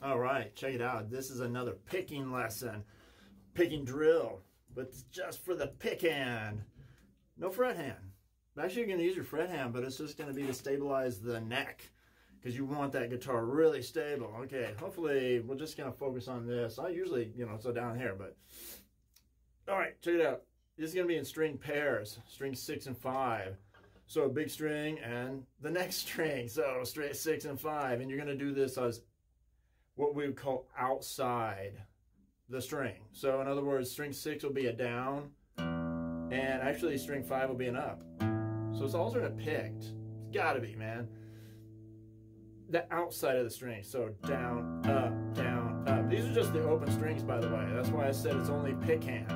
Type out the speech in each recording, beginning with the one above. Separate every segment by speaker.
Speaker 1: All right, check it out. This is another picking lesson, picking drill, but it's just for the pick hand. No fret hand. Actually, you're going to use your fret hand, but it's just going to be to stabilize the neck because you want that guitar really stable. Okay, hopefully we're just going to focus on this. I usually, so down here, but all right, check it out. This is going to be in string pairs, string 6 and 5. So a big string and the next string. So straight 6 and 5, and you're going to do this as what we would call outside the string. So in other words, string 6 will be a down, and actually string 5 will be an up. So it's alternate picked. It's got to be, man. The outside of the string. So down, up, down, up. These are just the open strings, by the way. That's why I said it's only pick hand.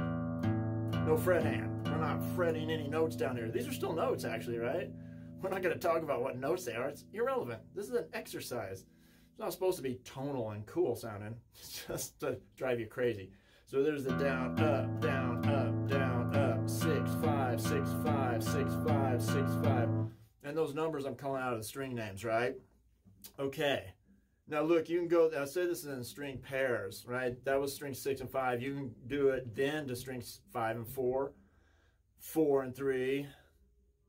Speaker 1: No fret hand. We're not fretting any notes down here. These are still notes, actually, right? We're not going to talk about what notes they are. It's irrelevant. This is an exercise. It's not supposed to be tonal and cool sounding. It's just to drive you crazy. So there's the down, up, down, up, down, up, 6, 5, 6, 5, 6, 5, 6, 5. And those numbers I'm calling out of the string names, right? Okay. Now look, you can go, I said this is in string pairs, right? That was string 6 and 5. You can do it then to strings 5 and 4, 4 and 3,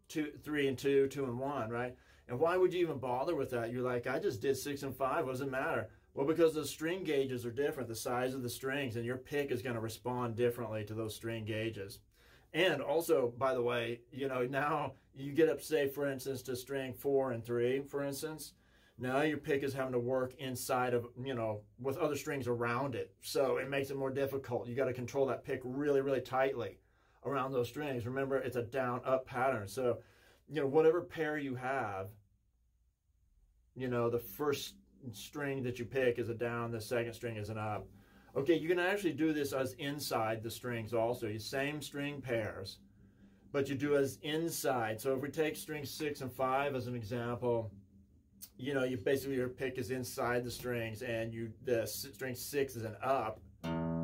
Speaker 1: 3 and 2, 2 and 1, right? And why would you even bother with that? You're like, I just did 6 and 5. What does it matter? Well, because the string gauges are different, the size of the strings, and your pick is going to respond differently to those string gauges. And also, by the way, now you get up, say, for instance, to string 4 and 3, for instance. Now your pick is having to work inside of, with other strings around it. So it makes it more difficult. You got to control that pick really, really tightly around those strings. Remember, it's a down-up pattern. So, whatever pair you have, the first string that you pick is a down, the second string is an up. Okay, you can actually do this as inside the strings also. You same string pairs, but you do as inside. So if we take string 6 and 5 as an example, you basically, your pick is inside the strings, and the string 6 is an up,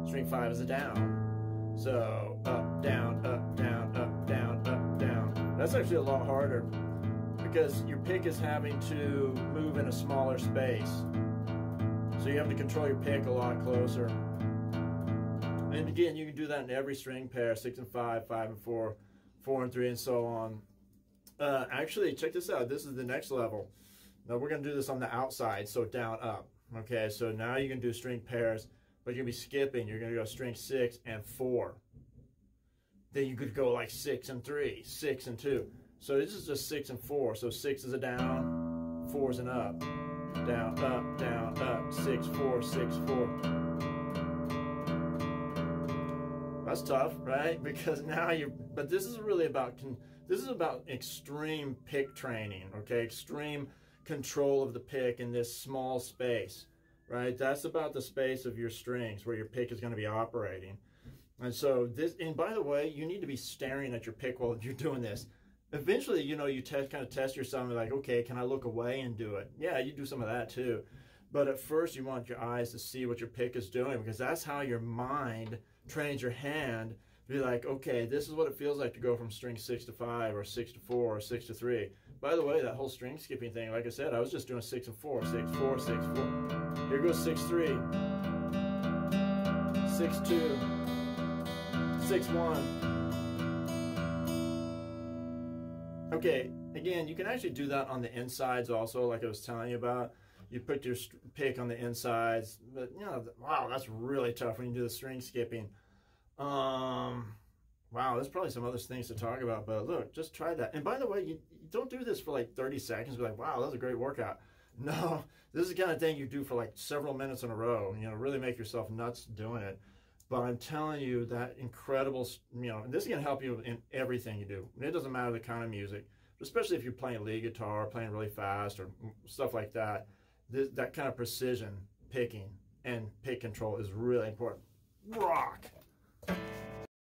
Speaker 1: string 5 is a down. So up, down, up, down, up, down, up, down. That's actually a lot harder because your pick is having to move in a smaller space. So you have to control your pick a lot closer. And again, you can do that in every string pair, 6 and 5, 5 and 4, 4 and 3, and so on. Actually, check this out. This is the next level. Now we're going to do this on the outside, so down, up. Okay, so now you can do string pairs, but you're going to be skipping. You're going to go string 6 and 4. Then you could go like 6 and 3, 6 and 2. So this is just 6 and 4. So 6 is a down, 4 is an up. Down, up, 6, 4, 6, 4. That's tough, right? Because now but this is really about, extreme pick training, okay? Extreme control of the pick in this small space, right? That's about the space of your strings where your pick is going to be operating. And so and by the way, you need to be staring at your pick while you're doing this. Eventually, you kind of test yourself and be like, okay, can I look away and do it? Yeah, you do some of that too. But at first, you want your eyes to see what your pick is doing, because that's how your mind trains your hand to be like, okay, this is what it feels like to go from string 6 to 5 or 6 to 4 or 6 to 3. By the way, that whole string skipping thing, like I said, I was just doing 6 and 4, 6, 4, 6, 4. Here goes 6, 3, 6, 2, 6, 1. Okay, again, you can actually do that on the insides also, like I was telling you about. You put your pick on the insides, but wow, that's really tough when you do the string skipping. Wow, there's probably some other things to talk about, but look, just try that. And by the way, you don't do this for like 30 seconds, be like, wow, that was a great workout. No, this is the kind of thing you do for like several minutes in a row, really make yourself nuts doing it. But I'm telling you, that incredible, and this is going to help you in everything you do. It doesn't matter the kind of music, especially if you're playing lead guitar, playing really fast, or stuff like that. That kind of precision picking and pick control is really important. Rock!